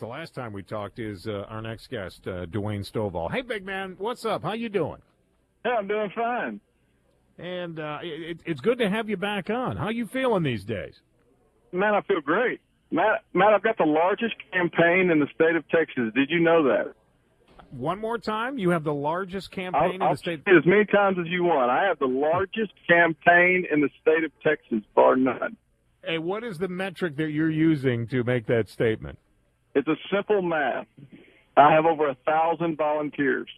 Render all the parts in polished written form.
The last time we talked is our next guest, Dwayne Stovall. Hey, big man, what's up? How you doing? Yeah, I'm doing fine. And it's good to have you back on. How you feeling these days? Man, I feel great. Matt, I've got the largest campaign in the state of Texas. Did you know that? One more time, you have the largest campaign in the state. I'll say it as many times as you want. I have the largest campaign in the state of Texas, bar none. Hey, what is the metric that you're using to make that statement? It's a simple math. I have over 1,000 volunteers.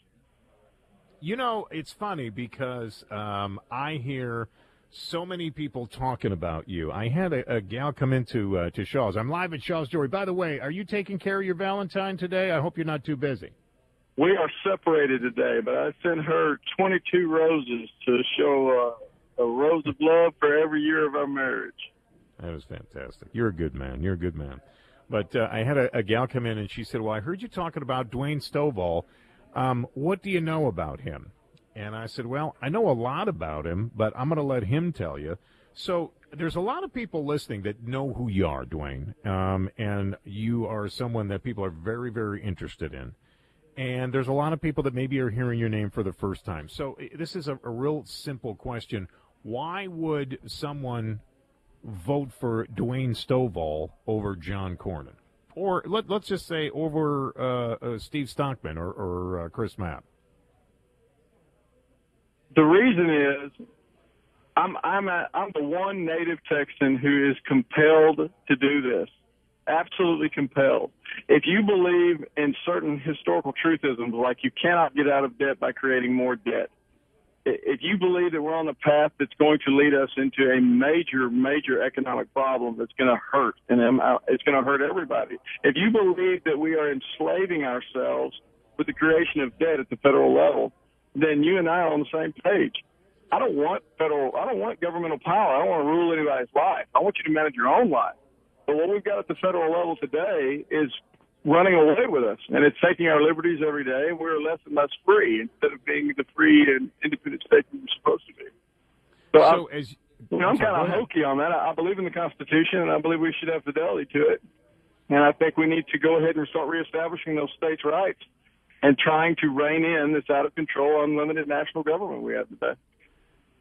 You know, it's funny because I hear so many people talking about you. I had a gal come into to Shaw's. I'm live at Shaw's Jewelry. By the way, are you taking care of your Valentine today? I hope you're not too busy. We are separated today, but I sent her 22 roses to show a rose of love for every year of our marriage. That was fantastic. You're a good man. You're a good man. But I had a gal come in, and she said, well, I heard you talking about Dwayne Stovall. What do you know about him? And I said, well, I know a lot about him, but I'm going to let him tell you. So there's a lot of people listening that know who you are, Dwayne, and you are someone that people are very, very interested in. And there's a lot of people that maybe are hearing your name for the first time. So this is a real simple question. Why would someone vote for Dwayne Stovall over John Cornyn? Or let's just say over Steve Stockman or Chris Mapp? The reason is I'm the one native Texan who is compelled to do this. Absolutely compelled. If you believe in certain historical truthisms, like you cannot get out of debt by creating more debt, if you believe that we're on a path that's going to lead us into a major, major economic problem that's going to hurt, and it's going to hurt everybody. If you believe that we are enslaving ourselves with the creation of debt at the federal level, then you and I are on the same page. I don't want governmental power. I don't want to rule anybody's life. I want you to manage your own life. But what we've got at the federal level today is running away with us, and it's taking our liberties every day, and we're less and less free instead of being the free and independent state we were supposed to be. I'm kind of hokey on that. I believe in the Constitution, and I believe we should have fidelity to it. And I think we need to go ahead and start reestablishing those states' rights and trying to rein in this out-of-control, unlimited national government we have today.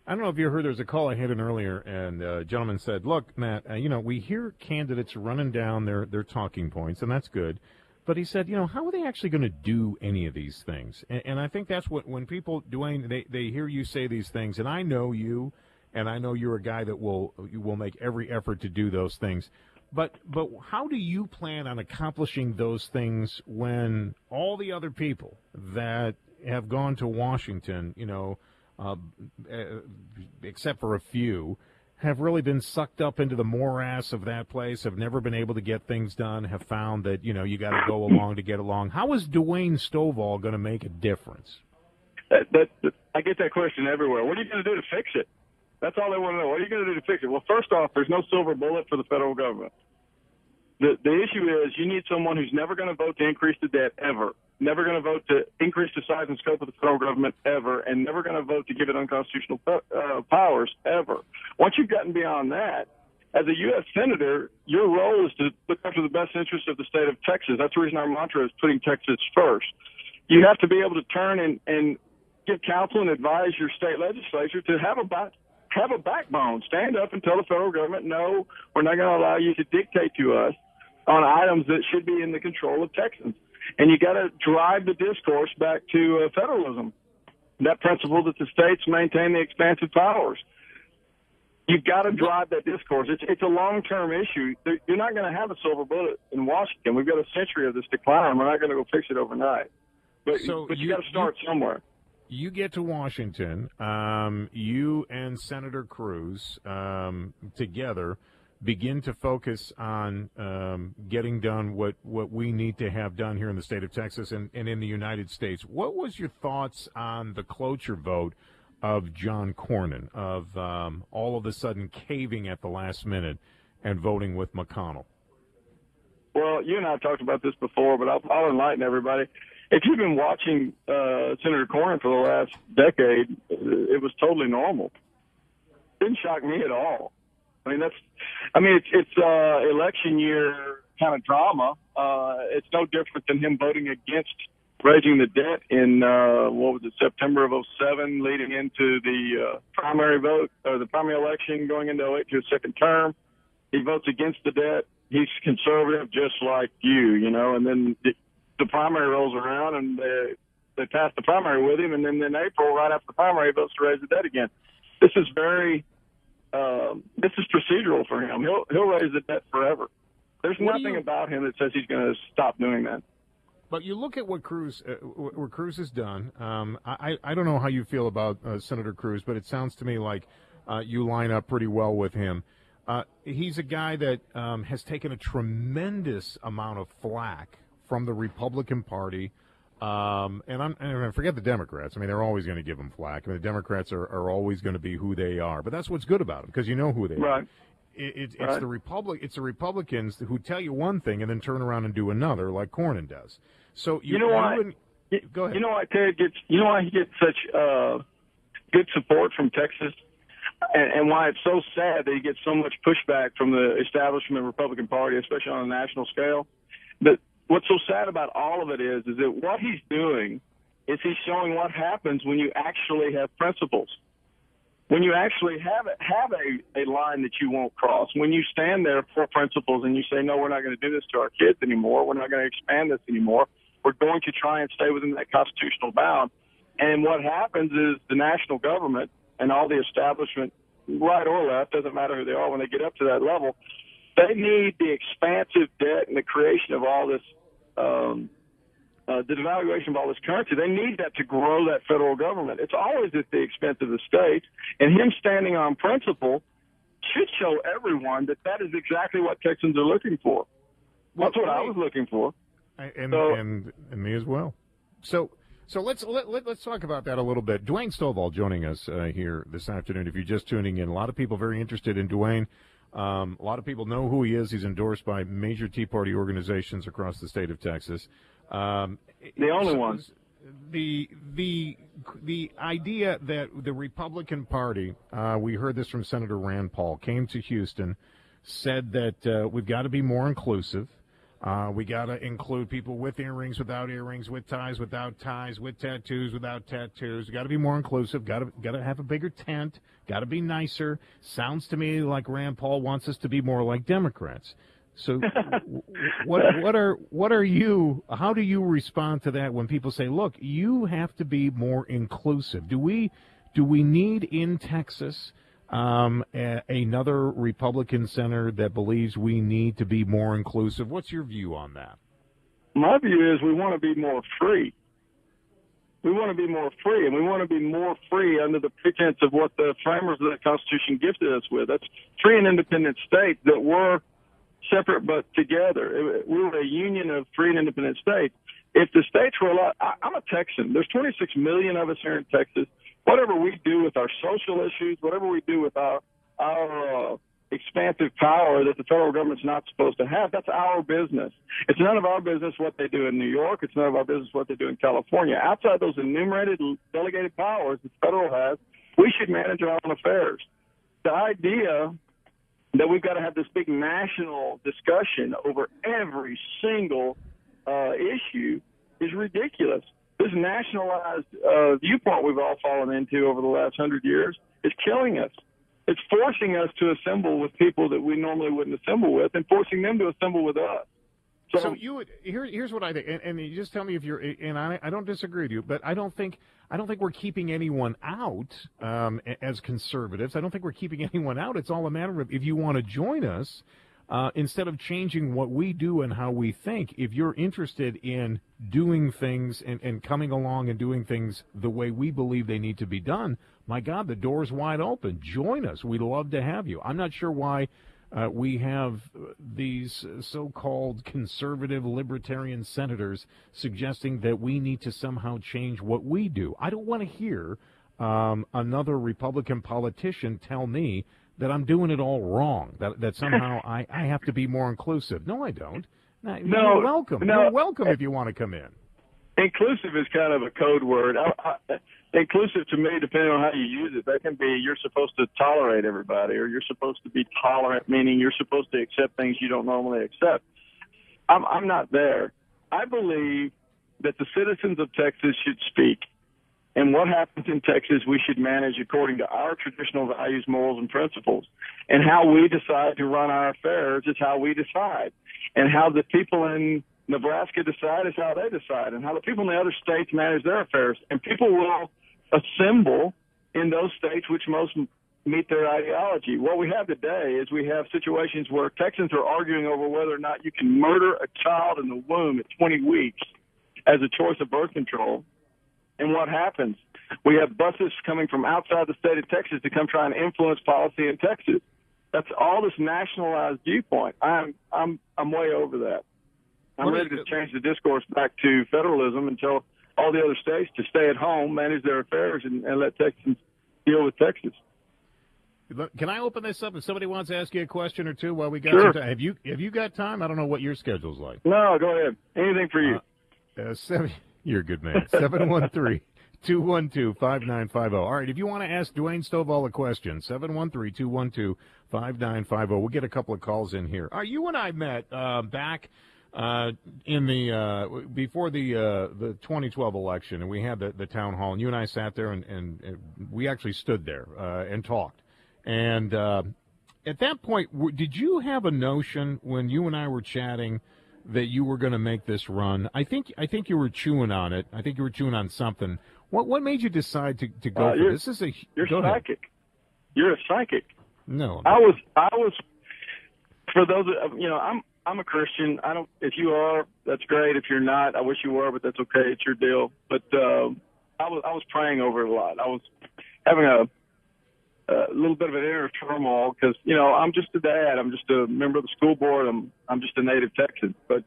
I don't know if you heard, there was a call I had in earlier, and a gentleman said, look, Matt, we hear candidates running down their talking points, and that's good. But he said, how are they actually going to do any of these things? And I think that's what, when people, Dwayne, they hear you say these things, and I know you, and I know you're a guy that will make every effort to do those things. But how do you plan on accomplishing those things when all the other people that have gone to Washington, except for a few, have really been sucked up into the morass of that place, have never been able to get things done, have found that, you got to go along to get along? How is Dwayne Stovall going to make a difference? I get that question everywhere. What are you going to do to fix it? That's all they want to know. What are you going to do to fix it? Well, first off, there's no silver bullet for the federal government. The issue is you need someone who's never going to vote to increase the debt ever, never going to vote to increase the size and scope of the federal government ever, and never going to vote to give it unconstitutional powers ever. Once you've gotten beyond that, as a U.S. Senator, your role is to look after the best interests of the state of Texas. That's the reason our mantra is putting Texas first. You have to be able to turn and give counsel and advise your state legislature to have a backbone. Stand up and tell the federal government, no, we're not going to allow you to dictate to us on items that should be in the control of Texans. And you got to drive the discourse back to federalism, that principle that the states maintain the expansive powers. You've got to drive that discourse. It's a long-term issue. You're not going to have a silver bullet in Washington. We've got a century of this decline. We're not going to go fix it overnight. But you got to start somewhere. You get to Washington, you and Senator Cruz together begin to focus on getting done what we need to have done here in the state of Texas and in the United States. What was your thoughts on the cloture vote of John Cornyn, of all of a sudden caving at the last minute and voting with McConnell? Well, you and I have talked about this before, but I'll enlighten everybody. If you've been watching Senator Cornyn for the last decade, it was totally normal. It didn't shock me at all. It's election year kind of drama, It's no different than him voting against raising the debt in, September of '07, leading into the primary vote, or the primary election going into '08 to his second term. He votes against the debt. He's conservative, just like you know, and then the primary rolls around, and they pass the primary with him, and then in April, right after the primary, he votes to raise the debt again. This is procedural for him. He'll raise the debt forever. There's nothing about him that says he's going to stop doing that. But you look at what Cruz has done. I don't know how you feel about Senator Cruz, but it sounds to me like you line up pretty well with him. He's a guy that has taken a tremendous amount of flack from the Republican Party. And I forget the Democrats. I mean, they're always going to give him flack. I mean, the Democrats are always going to be who they are. But that's what's good about them, because you know who they are. It's the Republicans who tell you one thing and then turn around and do another, like Cornyn does. So you know why? Go ahead. You know why Ted gets? You know why he gets such good support from Texas, and why it's so sad that he gets so much pushback from the establishment Republican Party, especially on a national scale. But what's so sad about all of it is that what he's doing is he's showing what happens when you actually have principles. When you actually have a line that you won't cross, when you stand there for principles and you say, no, we're not going to do this to our kids anymore, we're not going to expand this anymore, we're going to try and stay within that constitutional bound. And what happens is the national government and all the establishment, right or left, doesn't matter who they are, when they get up to that level, they need the expansive debt and the creation of all this, the devaluation of all this currency. They need that to grow that federal government. It's always at the expense of the states, and him standing on principle should show everyone that is exactly what Texans are looking for. That's what I was looking for. And me as well. So let's talk about that a little bit. Dwayne Stovall joining us here this afternoon. If you're just tuning in, a lot of people very interested in Dwayne. A lot of people know who he is. He's endorsed by major Tea Party organizations across the state of Texas. The only ones. The idea that the Republican Party, we heard this from Senator Rand Paul, came to Houston, said that we've got to be more inclusive. We got to include people with earrings, without earrings, with ties, without ties, with tattoos, without tattoos. We got to be more inclusive. Got to have a bigger tent. Got to be nicer. Sounds to me like Rand Paul wants us to be more like Democrats. So, what are you? How do you respond to that when people say, "Look, you have to be more inclusive"? Do we need in Texas another Republican senator that believes we need to be more inclusive? What's your view on that? My view is we want to be more free. We want to be more free, and we want to be more free under the pretense of what the framers of the Constitution gifted us with. That's free and independent states that were separate but together. We were a union of free and independent states. If the states were allowed, I'm a Texan. There's 26 million of us here in Texas. Whatever we do with our social issues, whatever we do with our expansive power that the federal government's not supposed to have, that's our business. It's none of our business what they do in New York. It's none of our business what they do in California. Outside those enumerated delegated powers the federal has, we should manage our own affairs. The idea that we've got to have this big national discussion over every single issue is ridiculous. This nationalized viewpoint we've all fallen into over the last 100 years is killing us. It's forcing us to assemble with people that we normally wouldn't assemble with, and forcing them to assemble with us. So you would here's what I think, and you just tell me if you're. And I don't disagree with you, but I don't think we're keeping anyone out as conservatives. I don't think we're keeping anyone out. It's all a matter of if you want to join us. Instead of changing what we do and how we think, if you're interested in doing things and coming along and doing things the way we believe they need to be done, my God, the door's wide open. Join us. We'd love to have you. I'm not sure why we have these so-called conservative libertarian senators suggesting that we need to somehow change what we do. I don't want to hear another Republican politician tell me that I'm doing it all wrong, that somehow I have to be more inclusive. No, I don't. No, you're welcome. No. You're welcome if you want to come in. Inclusive is kind of a code word. Inclusive to me, depending on how you use it, that can be you're supposed to tolerate everybody, or you're supposed to be tolerant, meaning you're supposed to accept things you don't normally accept. I'm not there. I believe that the citizens of Texas should speak. And what happens in Texas, we should manage according to our traditional values, morals, and principles. And how we decide to run our affairs is how we decide. And how the people in Nebraska decide is how they decide. And how the people in the other states manage their affairs. And people will assemble in those states which most meet their ideology. What we have today is we have situations where Texans are arguing over whether or not you can murder a child in the womb at 20 weeks as a choice of birth control. And what happens? We have buses coming from outside the state of Texas to come try and influence policy in Texas. That's all this nationalized viewpoint. I'm way over that. I'm ready to change the discourse back to federalism and tell all the other states to stay at home, manage their affairs, and let Texans deal with Texas. Can I open this up if somebody wants to ask you a question or two while we got Sure. some time? Have you got time? I don't know what your schedule's like. No, go ahead. Anything for you. You're a good man. 713-212-5950. All right, if you want to ask Dwayne Stovall a question, 713-212-5950. We'll get a couple of calls in here. You and I met back in the before the 2012 election, and we had the town hall, and you and I sat there, and we actually stood there and talked. And at that point, did you have a notion when you and I were chatting that you were going to make this run? I think you were chewing on it. I think you were chewing on something. What made you decide to go for this? You're psychic. You're a psychic. No, I was. For those, I'm a Christian. I don't. If you are, that's great. If you're not, I wish you were, but that's okay. It's your deal. But I was praying over it a lot. I was having a little bit of an inner turmoil because, I'm just a dad. I'm just a member of the school board. I'm just a native Texan. But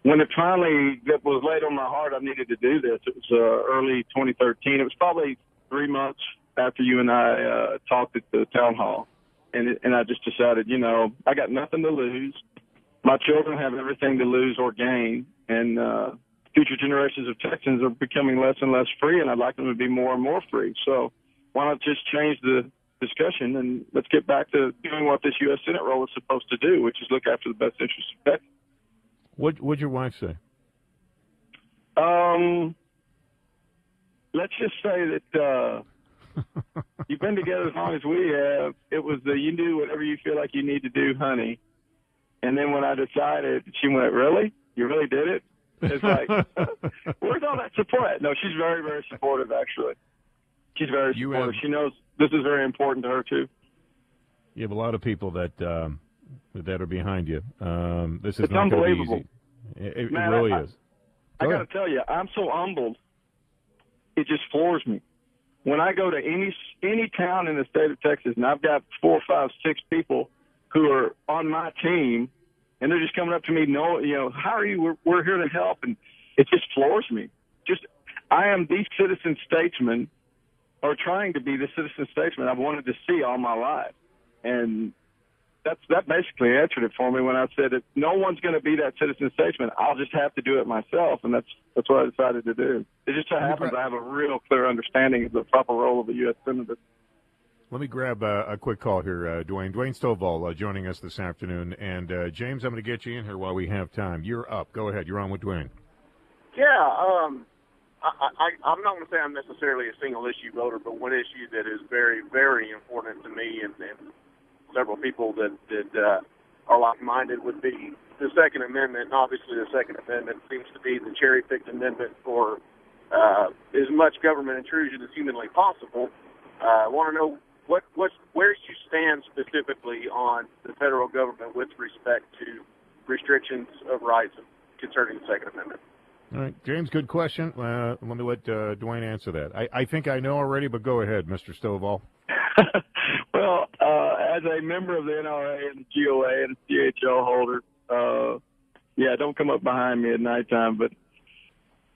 when it finally was laid on my heart, I needed to do this. It was early 2013. It was probably 3 months after you and I talked at the town hall. And I just decided, I got nothing to lose. My children have everything to lose or gain. And future generations of Texans are becoming less and less free, and I'd like them to be more and more free. So why not just change the discussion and let's get back to doing what this U.S. Senate role is supposed to do, which is look after the best interests of Texas. What'd your wife say? Let's just say that you've been together as long as we have. It was you do whatever you feel like you need to do, honey. And then when I decided, she went, really? You really did it? It's like, where's all that support? No, she's very, very supportive, actually. She's very supportive. She knows this is very important to her, too. You have a lot of people that are behind you. This is it's not going to be unbelievable. easy. It Man, really is. I got to tell you, I'm so humbled. It just floors me. When I go to any town in the state of Texas, and I've got 4, 5, 6 people who are on my team, and they're just coming up to me, how are you? We're here to help, and it just floors me. I am the citizen statesman, or trying to be the citizen statesman I've wanted to see all my life, and that basically answered it for me when I said that no one's going to be that citizen statesman. I'll just have to do it myself, and that's what I decided to do. It just so happens I have a real clear understanding of the proper role of a U.S. Senator. Let me grab a quick call here, Dwayne. Dwayne Stovall joining us this afternoon. And, James, I'm going to get you in here while we have time. You're up. Go ahead. You're on with Dwayne. Yeah, I'm not going to say I'm necessarily a single-issue voter, but one issue that is very, very important to me and several people that are like-minded would be the Second Amendment. And obviously the Second Amendment seems to be the cherry-picked amendment for as much government intrusion as humanly possible. I want to know where you stand specifically on the federal government with respect to restrictions of rights concerning the Second Amendment. All right, James, good question. Let me let Dwayne answer that. I think I know already, but go ahead, Mr. Stovall. Well, as a member of the NRA and the GOA and a CHL holder, don't come up behind me at nighttime, but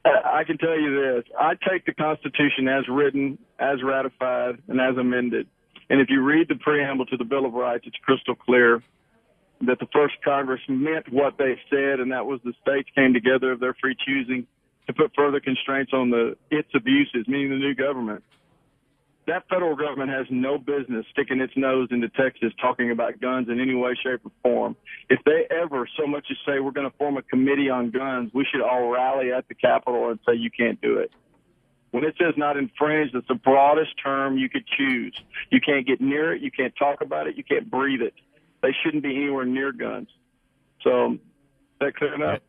I can tell you this. I take the Constitution as written, as ratified, and as amended. And if you read the preamble to the Bill of Rights, it's crystal clear that the first Congress meant what they said, and that was the states came together of their free choosing to put further constraints on its abuses, meaning the new government. that federal government has no business sticking its nose into Texas talking about guns in any way, shape, or form. If they ever so much as say we're going to form a committee on guns, we should all rally at the Capitol and say you can't do it. When it says not infringed, it's the broadest term you could choose. You can't get near it. You can't talk about it. You can't breathe it. They shouldn't be anywhere near guns. So, is that clear enough?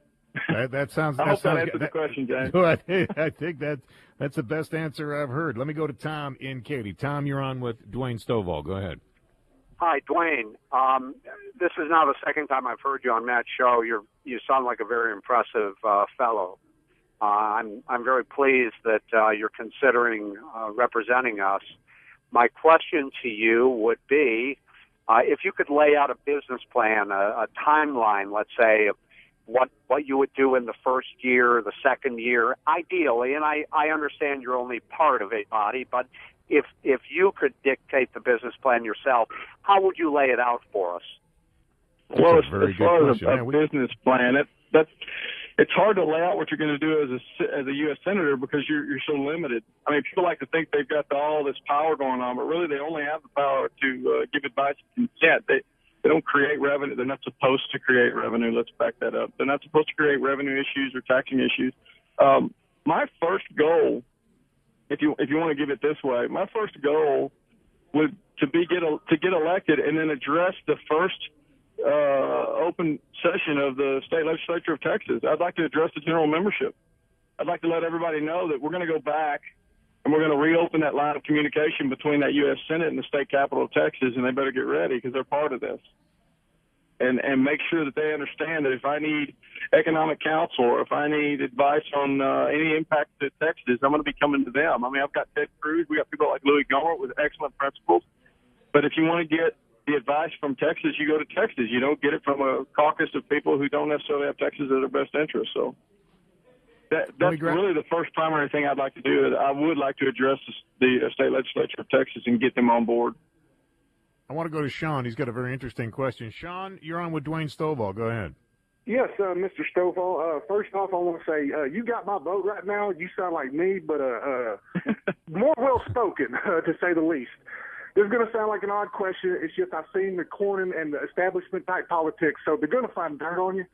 That sounds. I hope that answers the question, James. I think that's the best answer I've heard. Let me go to Tom in Katy. Tom, you're on with Dwayne Stovall. Go ahead. Hi, Dwayne. This is now the second time I've heard you on Matt's show. You sound like a very impressive fellow. I'm very pleased that you're considering representing us. My question to you would be, if you could lay out a business plan, a timeline, let's say, of what you would do in the first year, the second year, ideally, and I understand you're only part of a body, but if you could dictate the business plan yourself, how would you lay it out for us? Well, as far as a business plan, it's hard to lay out what you're going to do as a U.S. Senator because you're so limited. I mean, people like to think they've got all this power going on, but really they only have the power to give advice and consent. They don't create revenue. They're not supposed to create revenue. Let's back that up. They're not supposed to create revenue issues or taxing issues. My first goal, if you want to give it this way, my first goal would to get elected and then address the first open session of the state legislature of Texas. I'd like to address the general membership. I'd like to let everybody know that we're going to go back and we're going to reopen that line of communication between that U.S. Senate and the state capital of Texas, and they better get ready because they're part of this. And make sure that they understand that if I need economic counsel or if I need advice on any impact to Texas, I'm going to be coming to them. I mean, I've got Ted Cruz. We got people like Louis Gohmert with excellent principles. But if you want to get the advice from Texas, you go to Texas. You don't get it from a caucus of people who don't necessarily have Texas as their best interest. So that's really the first primary thing I'd like to do. I would like to address the state legislature of Texas and get them on board. I want to go to Sean. He's got a very interesting question. Sean, you're on with Dwayne Stovall. Go ahead. Yes, Mr. Stovall. First off, I want to say you got my vote right now. You sound like me, but more well-spoken, to say the least. This is going to sound like an odd question. It's just I've seen the Cornyn and the establishment-type politics, so they're going to find dirt on you.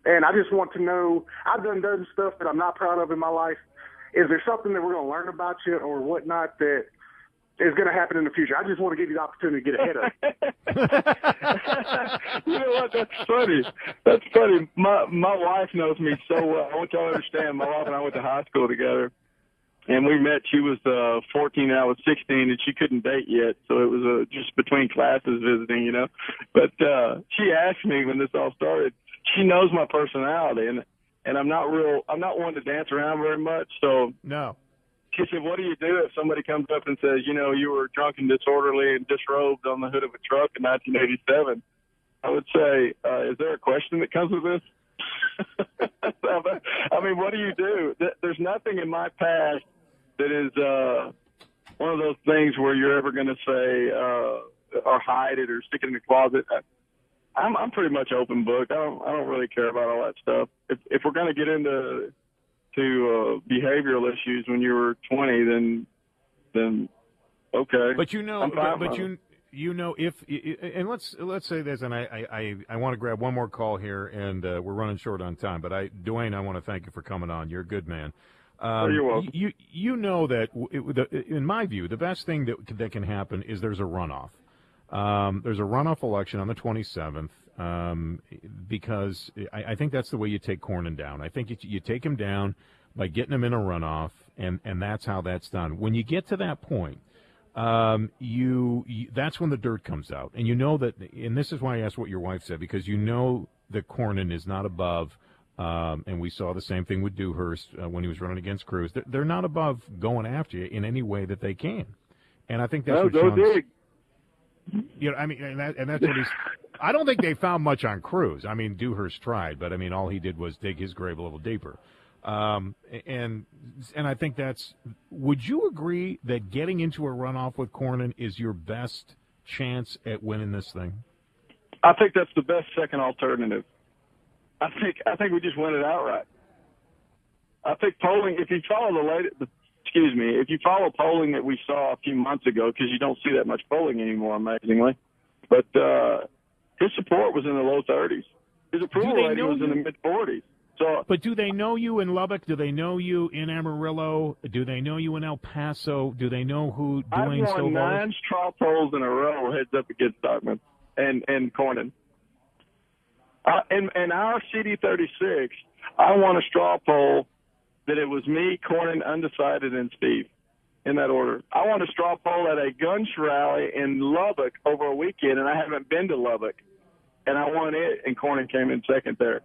And I just want to know, I've done stuff that I'm not proud of in my life. Is there something that we're going to learn about you or whatnot that is going to happen in the future? I just want to give you the opportunity to get ahead of it. You know what? That's funny. That's funny. My wife knows me so well. I want y'all to understand, my wife and I went to high school together. And we met, she was 14 and I was 16, and she couldn't date yet. So it was just between classes visiting, you know. But she asked me when this all started, she knows my personality, and I'm not one to dance around very much. So no. She said, what do you do if somebody comes up and says, you know, you were drunk and disorderly and disrobed on the hood of a truck in 1987? I would say, is there a question that comes with this? I mean, what do you do? There's nothing in my past that is one of those things where you're ever going to say or hide it or stick it in the closet. I'm pretty much open book. I don't really care about all that stuff. If we're going to get into behavioral issues when you were 20, then okay. But you know, you know, if and let's say this, and I want to grab one more call here, and we're running short on time. But Dwayne, I want to thank you for coming on. You're a good man. You're welcome. You know that in my view, the best thing that can happen is there's a runoff. There's a runoff election on the 27th. Because I think that's the way you take Cornyn down. I think you take him down by getting him in a runoff, and that's how that's done. When you get to that point, that's when the dirt comes out, and you know that. And this is why I asked what your wife said, because you know that Cornyn is not above. And we saw the same thing with Dewhurst when he was running against Cruz. They're not above going after you in any way that they can, and I think that's what Sean's. Dig. You know, I mean, and that's what he's. I don't think they found much on Cruz. I mean, Dewhurst tried, but I mean, all he did was dig his grave a little deeper. And I think that's. Would you agree that getting into a runoff with Cornyn is your best chance at winning this thing? I think that's the best second alternative. I think we just win it outright. I think polling. If you follow the excuse me, if you follow polling that we saw a few months ago, because you don't see that much polling anymore, amazingly, but his support was in the low 30s. His approval rating was in the mid-40s. So, but do they know you in Lubbock? Do they know you in Amarillo? Do they know you in El Paso? Do they know who Dwayne Stovall is? I've won 9 straw polls in a row heads up against Stockman and Cornyn. In our CD36, I won a straw poll that it was me, Cornyn, undecided, and Steve, in that order. I won a straw poll at a guns rally in Lubbock over a weekend, and I haven't been to Lubbock. And I won it, and Cornyn came in second there.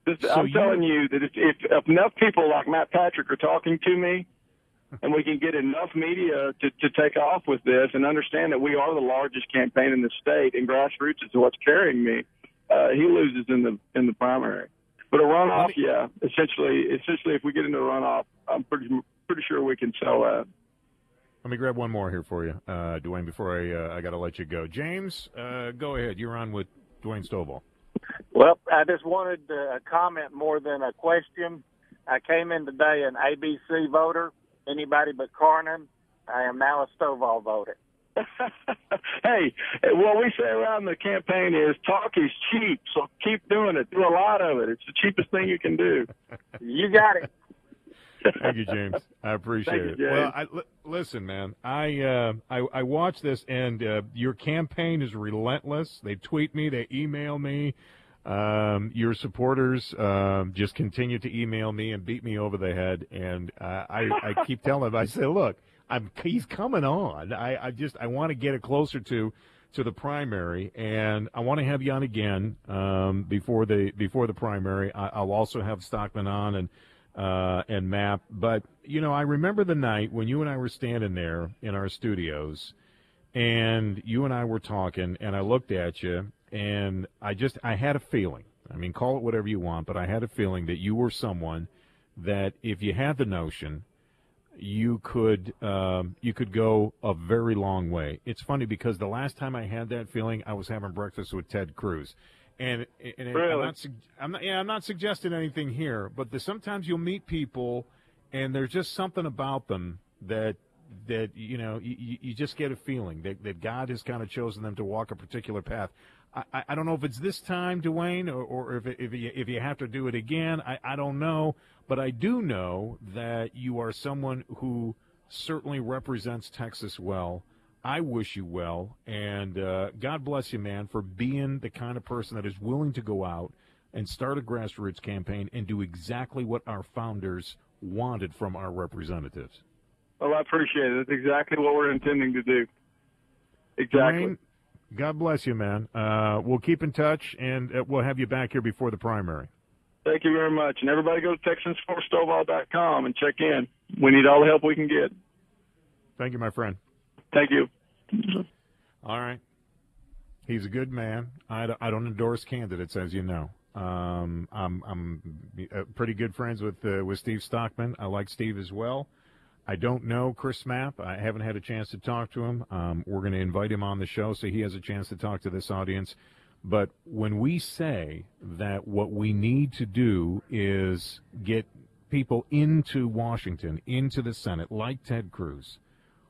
I'm telling you that if enough people like Matt Patrick are talking to me, and we can get enough media to take off with this and understand that we are the largest campaign in the state, and grassroots is what's carrying me, he loses in the primary. But a runoff, yeah, essentially, if we get into a runoff, I'm pretty sure we can sell that. Let me grab one more here for you, Dwayne, before I got to let you go. James, go ahead. You're on with Dwayne Stovall. Well, I just wanted a comment more than a question. I came in today an ABC voter, anybody but Cornyn. I am now a Stovall voter. Hey, what we say around the campaign is talk is cheap, so keep doing it. Do a lot of it. It's the cheapest thing you can do. You got it. Thank you, James. I appreciate it. Well, listen, man, I watch this, and your campaign is relentless. They tweet me, they email me. Your supporters just continue to email me and beat me over the head, and I keep telling them, I say, look, he's coming on. I want to get it closer to the primary, and I want to have you on again before the primary. I'll also have Stockman on and Mapp. But I remember the night when you and I were standing there in our studios, and you and I were talking, and I looked at you, and I had a feeling. I mean, call it whatever you want, but I had a feeling that you were someone that if you had the notion, you could go a very long way. It's funny because the last time I had that feeling, I was having breakfast with Ted Cruz, and really? I'm not suggesting anything here, but sometimes you'll meet people, and there's just something about them that you just get a feeling that God has kind of chosen them to walk a particular path. I don't know if it's this time, Dwayne, or if you have to do it again. I don't know, but I do know that you are someone who certainly represents Texas well. I wish you well, and God bless you, man, for being the kind of person that is willing to go out and start a grassroots campaign and do exactly what our founders wanted from our representatives. Well, I appreciate it. That's exactly what we're intending to do. Exactly. Dwayne, God bless you, man. We'll keep in touch, and we'll have you back here before the primary. Thank you very much. And everybody go to TexansForStovall.com and check in. We need all the help we can get. Thank you, my friend. Thank you. All right. He's a good man. I don't endorse candidates, as you know. I'm pretty good friends with Steve Stockman. I like Steve as well. I don't know Chris Mapp. I haven't had a chance to talk to him. We're going to invite him on the show so he has a chance to talk to this audience. But when we say that what we need to do is get people into Washington, into the Senate, like Ted Cruz,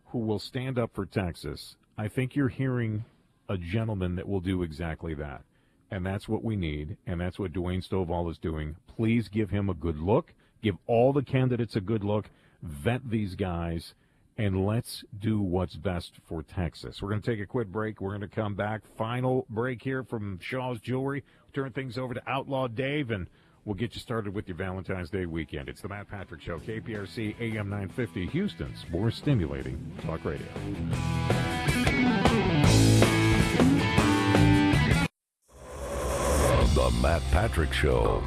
who will stand up for Texas, I think you're hearing a gentleman that will do exactly that. And that's what we need, and that's what Dwayne Stovall is doing. Please give him a good look. Give all the candidates a good look. Vet these guys, and let's do what's best for Texas. We're going to take a quick break. We're going to come back. Final break here from Shaw's Jewelry. Turn things over to Outlaw Dave, and we'll get you started with your Valentine's Day weekend. It's the Matt Patrick Show, KPRC AM 950, Houston's more stimulating talk radio. The Matt Patrick Show.